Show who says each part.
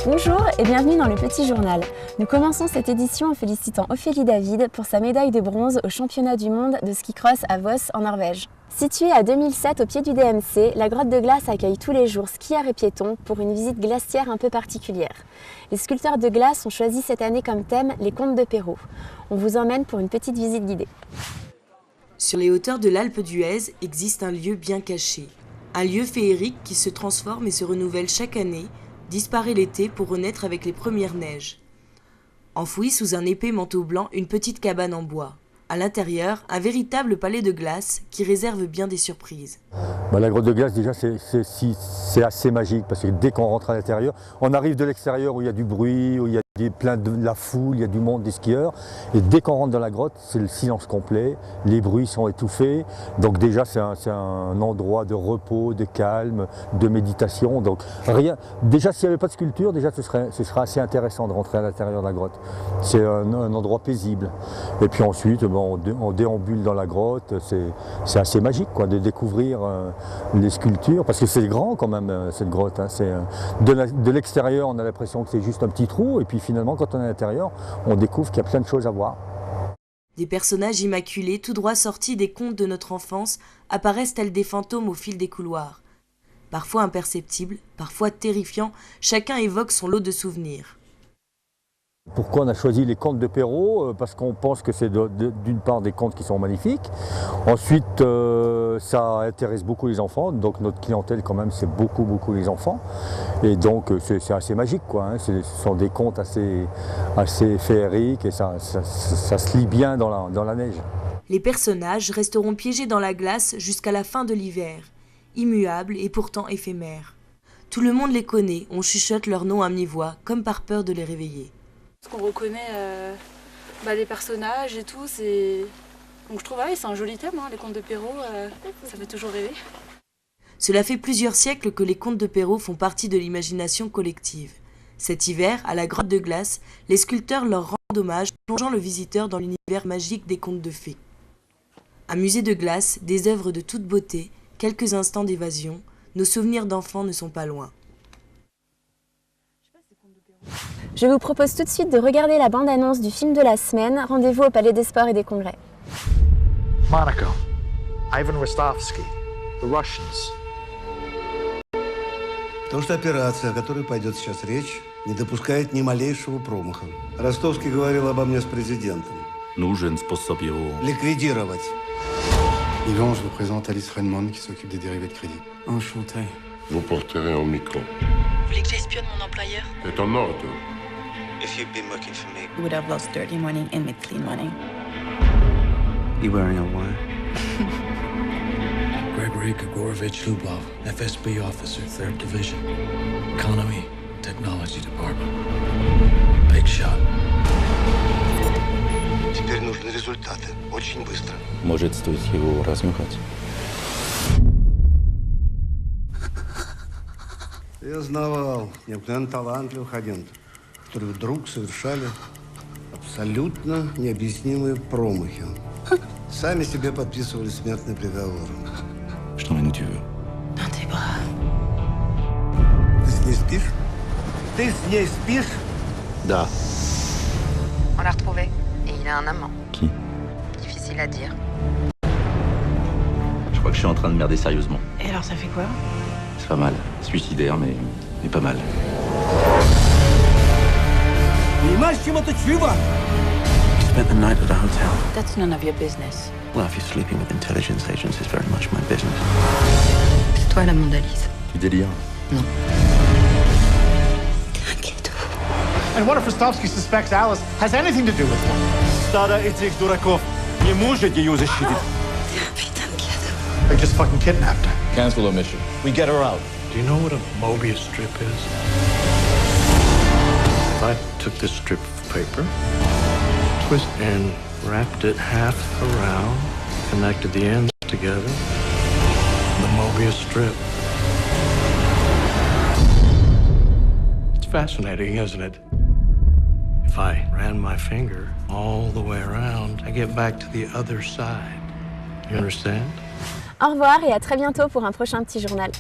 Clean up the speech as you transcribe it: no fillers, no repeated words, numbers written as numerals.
Speaker 1: Bonjour et bienvenue dans le Petit Journal. Nous commençons cette édition en félicitant Ophélie David pour sa médaille de bronze au championnat du monde de ski cross à Voss en Norvège. Située à 2007 au pied du DMC, la grotte de glace accueille tous les jours skieurs et piétons pour une visite glaciaire un peu particulière. Les sculpteurs de glace ont choisi cette année comme thème les contes de Perrault. On vous emmène pour une petite visite guidée.
Speaker 2: Sur les hauteurs de l'Alpe d'Huez existe un lieu bien caché. Un lieu féerique qui se transforme et se renouvelle chaque année, disparaît l'été pour renaître avec les premières neiges. Enfouie sous un épais manteau blanc, une petite cabane en bois. À l'intérieur, un véritable palais de glace qui réserve bien des surprises.
Speaker 3: La grotte de glace, déjà, c'est assez magique parce que dès qu'on rentre à l'intérieur, on arrive de l'extérieur où il y a du bruit, où il y a plein de la foule, il y a du monde, des skieurs. Et dès qu'on rentre dans la grotte, c'est le silence complet, les bruits sont étouffés. Donc déjà, c'est un endroit de repos, de calme, de méditation. Donc rien. Déjà, s'il n'y avait pas de sculpture, déjà, ce serait assez intéressant de rentrer à l'intérieur de la grotte. C'est un endroit paisible. Et puis ensuite, on déambule dans la grotte. C'est assez magique, quoi, de découvrir les sculptures, parce que c'est grand quand même, cette grotte. Hein. De l'extérieur, on a l'impression que c'est juste un petit trou, et puis finalement, quand on est à l'intérieur, on découvre qu'il y a plein de choses à voir.
Speaker 2: Des personnages immaculés, tout droit sortis des contes de notre enfance, apparaissent tels des fantômes au fil des couloirs. Parfois imperceptibles, parfois terrifiants, chacun évoque son lot de souvenirs.
Speaker 3: Pourquoi on a choisi les contes de Perrault? Parce qu'on pense que c'est d'une part des contes qui sont magnifiques. Ensuite, ça intéresse beaucoup les enfants. Donc notre clientèle quand même, c'est beaucoup les enfants. Et donc c'est assez magique, quoi. Hein. Ce sont des contes assez féeriques et ça se lit bien dans la neige.
Speaker 2: Les personnages resteront piégés dans la glace jusqu'à la fin de l'hiver, immuables et pourtant éphémères. Tout le monde les connaît, on chuchote leur nom à mi-voix, comme par peur de les réveiller.
Speaker 4: Parce qu'on reconnaît les personnages et tout, donc je trouve c'est un joli thème, hein, les contes de Perrault, ça fait toujours rêver.
Speaker 2: Cela fait plusieurs siècles que les contes de Perrault font partie de l'imagination collective. Cet hiver, à la grotte de glace, les sculpteurs leur rendent hommage, plongeant le visiteur dans l'univers magique des contes de fées. Un musée de glace, des œuvres de toute beauté, quelques instants d'évasion, nos souvenirs d'enfants ne sont pas loin.
Speaker 1: Je vous propose tout de suite de regarder la bande-annonce du film de la semaine. Rendez-vous au Palais des Sports et des Congrès.
Speaker 5: Monaco, Ivan Rostovsky, the Russians.
Speaker 6: Потому что операция, о которой пойдет сейчас речь, не допускает ни малейшего промаха. Ростовский говорил обо мне с президентом.
Speaker 7: Нужен способ его
Speaker 6: ликвидировать.
Speaker 8: Yvan, je vous présente Alice Raymond qui s'occupe des dérivés de crédit. Enchanté.
Speaker 9: Vous porterez un micro.
Speaker 2: Vous voulez que j'espionne mon employeur?
Speaker 9: C'est un ordre.
Speaker 6: If you've been working for me,
Speaker 10: You would have lost dirty money and made clean money.
Speaker 6: you wearing a wire?
Speaker 8: Gregory Grigorovich Lublov, FSB officer, 3rd Division. Economy, Technology Department. Big shot.
Speaker 6: Теперь нужны результаты. Очень быстро.
Speaker 7: может стоить его размыкать.
Speaker 6: Я знавал необыкновенно талантливых агентов, которые вдруг совершали абсолютно необъяснимые промахи. Сами себе подписывали смертный приговор.
Speaker 7: Что maintenant tu veux?
Speaker 10: Dans tes bras.
Speaker 6: Ты с ней спишь? Ты с ней спишь?
Speaker 7: Да.
Speaker 10: On l'a retrouvé. Et il a un amant.
Speaker 7: Qui?
Speaker 10: Difficile à dire.
Speaker 7: Je crois que je suis en train de merder sérieusement.
Speaker 10: Et alors, ça fait quoi?
Speaker 7: C'est pas mal. Suicidaire, mais pas mal.
Speaker 6: Понимаешь, чем это чрево?
Speaker 8: You spent the night at a hotel.
Speaker 10: That's none of your business.
Speaker 8: Well, if you're sleeping with intelligence agents, it's very much my business.
Speaker 10: C'est toi la Mondalise.
Speaker 7: Tu délires?
Speaker 10: Non. T'inquiète-vous.
Speaker 5: And what if Rostovsky suspects Alice has anything to do with it?
Speaker 11: Стадо этих дураков не может ее защитить.
Speaker 10: T'es un putain de cadeau.
Speaker 5: They just fucking kidnapped her.
Speaker 11: Cancel the mission. We get her out.
Speaker 8: Do you know what a Mobius strip is? If I took this strip of paper, twist and wrapped it half around, connected the ends together, the Mobius strip. It's fascinating, isn't it? If I ran my finger all the way around, I get back to the other side. You understand?
Speaker 1: Au revoir et à très bientôt pour un prochain Petit Journal.